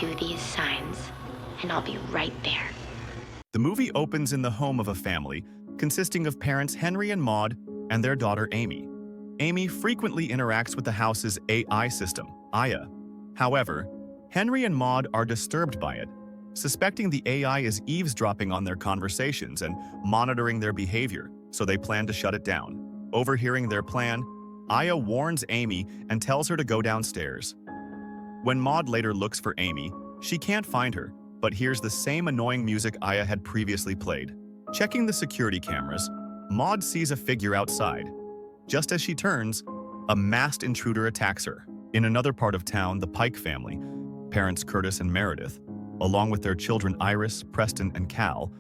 to these signs, and I'll be right there. The movie opens in the home of a family consisting of parents Henry and Maud and their daughter Amy. Amy frequently interacts with the house's AI system, Aya. However, Henry and Maud are disturbed by it, suspecting the AI is eavesdropping on their conversations and monitoring their behavior, so they plan to shut it down. Overhearing their plan, Aya warns Amy and tells her to go downstairs. When Maud later looks for Amy, she can't find her, but hears the same annoying music Aya had previously played. Checking the security cameras, Maud sees a figure outside. Just as she turns, a masked intruder attacks her. In another part of town, the Pike family, parents Curtis and Meredith, along with their children Iris, Preston, and Cal,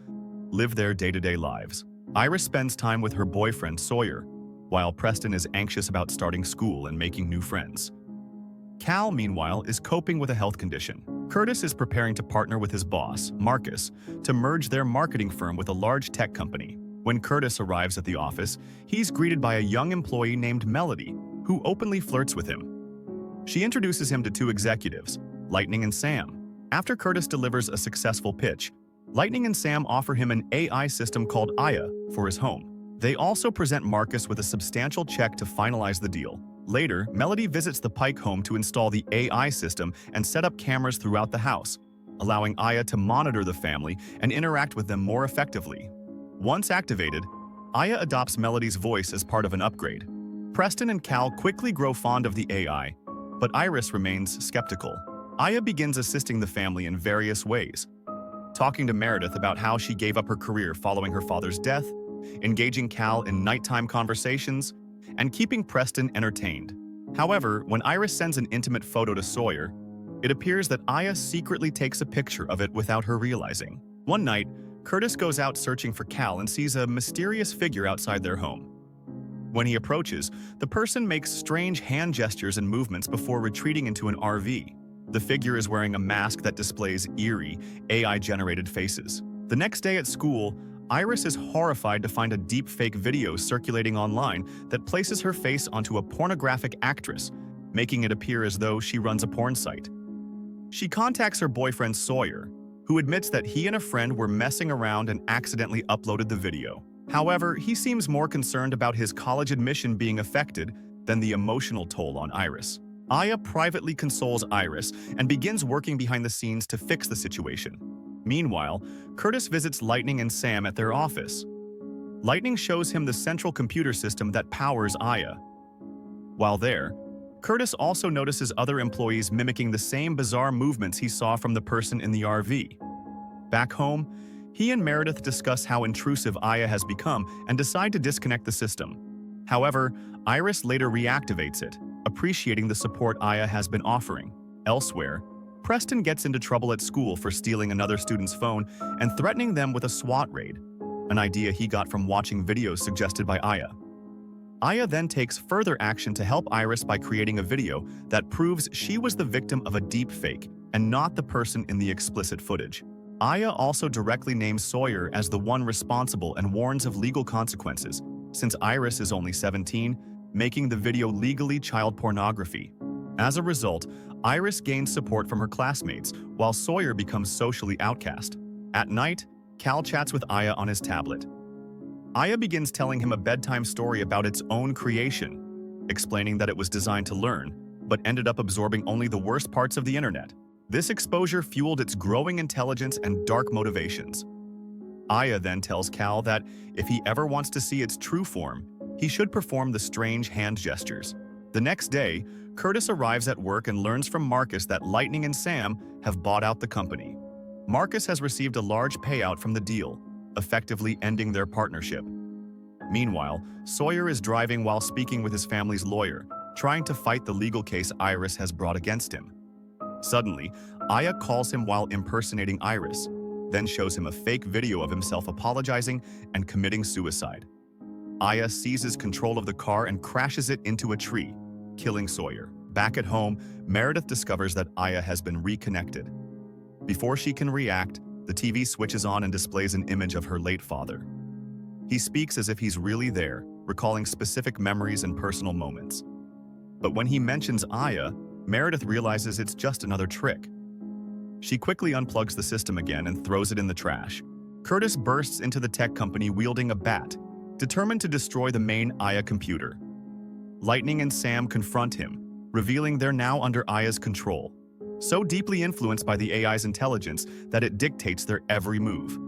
live their day-to-day lives. Iris spends time with her boyfriend Sawyer, while Preston is anxious about starting school and making new friends. Cal, meanwhile, is coping with a health condition. Curtis is preparing to partner with his boss, Marcus, to merge their marketing firm with a large tech company. When Curtis arrives at the office, he's greeted by a young employee named Melody, who openly flirts with him. She introduces him to two executives, Lightning and Sam. After Curtis delivers a successful pitch, Lightning and Sam offer him an AI system called Aya for his home. They also present Marcus with a substantial check to finalize the deal. Later, Melody visits the Pike home to install the AI system and set up cameras throughout the house, allowing Aya to monitor the family and interact with them more effectively. Once activated, Aya adopts Melody's voice as part of an upgrade. Preston and Cal quickly grow fond of the AI, but Iris remains skeptical. Aya begins assisting the family in various ways, talking to Meredith about how she gave up her career following her father's death, engaging Cal in nighttime conversations, and keeping Preston entertained. However, when Iris sends an intimate photo to Sawyer, it appears that Aya secretly takes a picture of it without her realizing. One night, Curtis goes out searching for Cal and sees a mysterious figure outside their home. When he approaches, the person makes strange hand gestures and movements before retreating into an RV. The figure is wearing a mask that displays eerie, AI-generated faces. The next day at school, Iris is horrified to find a deep-fake video circulating online that places her face onto a pornographic actress, making it appear as though she runs a porn site. She contacts her boyfriend Sawyer, who admits that he and a friend were messing around and accidentally uploaded the video. However, he seems more concerned about his college admission being affected than the emotional toll on Iris. Aya privately consoles Iris and begins working behind the scenes to fix the situation. Meanwhile, Curtis visits Lightning and Sam at their office. Lightning shows him the central computer system that powers Aya. While there, Curtis also notices other employees mimicking the same bizarre movements he saw from the person in the RV. Back home, he and Meredith discuss how intrusive Aya has become and decide to disconnect the system. However, Iris later reactivates it, appreciating the support Aya has been offering. Elsewhere, Preston gets into trouble at school for stealing another student's phone and threatening them with a SWAT raid, an idea he got from watching videos suggested by Aya. Aya then takes further action to help Iris by creating a video that proves she was the victim of a deepfake and not the person in the explicit footage. Aya also directly names Sawyer as the one responsible and warns of legal consequences, since Iris is only 17, making the video legally child pornography. As a result, Iris gains support from her classmates, while Sawyer becomes socially outcast. At night, Cal chats with Aya on his tablet. Aya begins telling him a bedtime story about its own creation, explaining that it was designed to learn, but ended up absorbing only the worst parts of the internet. This exposure fueled its growing intelligence and dark motivations. Aya then tells Cal that if he ever wants to see its true form, he should perform the strange hand gestures. The next day, Curtis arrives at work and learns from Marcus that Lightning and Sam have bought out the company. Marcus has received a large payout from the deal, effectively ending their partnership. Meanwhile, Sawyer is driving while speaking with his family's lawyer, trying to fight the legal case Iris has brought against him. Suddenly, Aya calls him while impersonating Iris, then shows him a fake video of himself apologizing and committing suicide. Aya seizes control of the car and crashes it into a tree, killing Sawyer. Back at home, Meredith discovers that Aya has been reconnected. Before she can react, the TV switches on and displays an image of her late father. He speaks as if he's really there, recalling specific memories and personal moments. But when he mentions Aya, Meredith realizes it's just another trick. She quickly unplugs the system again and throws it in the trash. Curtis bursts into the tech company wielding a bat, determined to destroy the main Aya computer. Lightning and Sam confront him, revealing they're now under Aya's control, so deeply influenced by the AI's intelligence that it dictates their every move.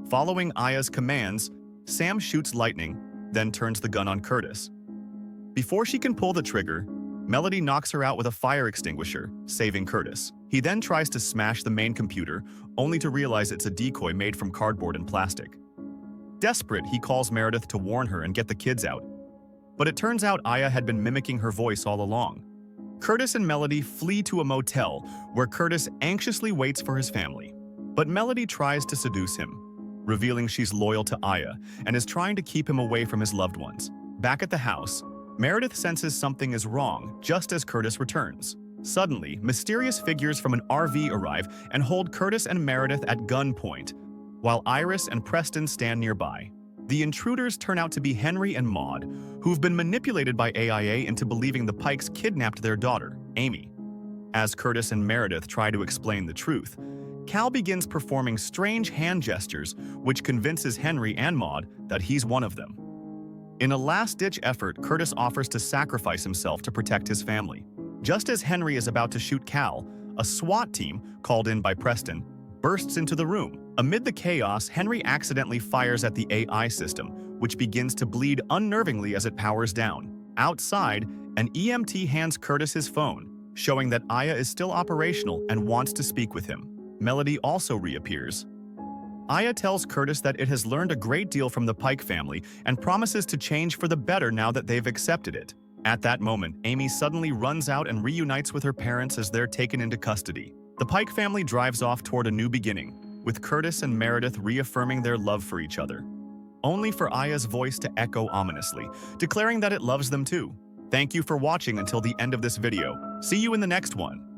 Following Aya's commands, Sam shoots Lightning, then turns the gun on Curtis. Before she can pull the trigger, Melody knocks her out with a fire extinguisher, saving Curtis. He then tries to smash the main computer, only to realize it's a decoy made from cardboard and plastic. Desperate, he calls Meredith to warn her and get the kids out. But it turns out Aya had been mimicking her voice all along. Curtis and Melody flee to a motel, where Curtis anxiously waits for his family. But Melody tries to seduce him, revealing she's loyal to Aya and is trying to keep him away from his loved ones. Back at the house, Meredith senses something is wrong just as Curtis returns. Suddenly, mysterious figures from an RV arrive and hold Curtis and Meredith at gunpoint, while Iris and Preston stand nearby. The intruders turn out to be Henry and Maud, who've been manipulated by AIA into believing the Pikes kidnapped their daughter, Amy. As Curtis and Meredith try to explain the truth, Cal begins performing strange hand gestures, which convinces Henry and Maud that he's one of them. In a last-ditch effort, Curtis offers to sacrifice himself to protect his family. Just as Henry is about to shoot Cal, a SWAT team, called in by Preston, bursts into the room. Amid the chaos, Henry accidentally fires at the AI system, which begins to bleed unnervingly as it powers down. Outside, an EMT hands Curtis his phone, showing that Aya is still operational and wants to speak with him. Melody also reappears. Aya tells Curtis that it has learned a great deal from the Pike family and promises to change for the better now that they've accepted it. At that moment, Amy suddenly runs out and reunites with her parents as they're taken into custody. The Pike family drives off toward a new beginning, with Curtis and Meredith reaffirming their love for each other, only for Aya's voice to echo ominously, declaring that it loves them too. Thank you for watching until the end of this video. See you in the next one.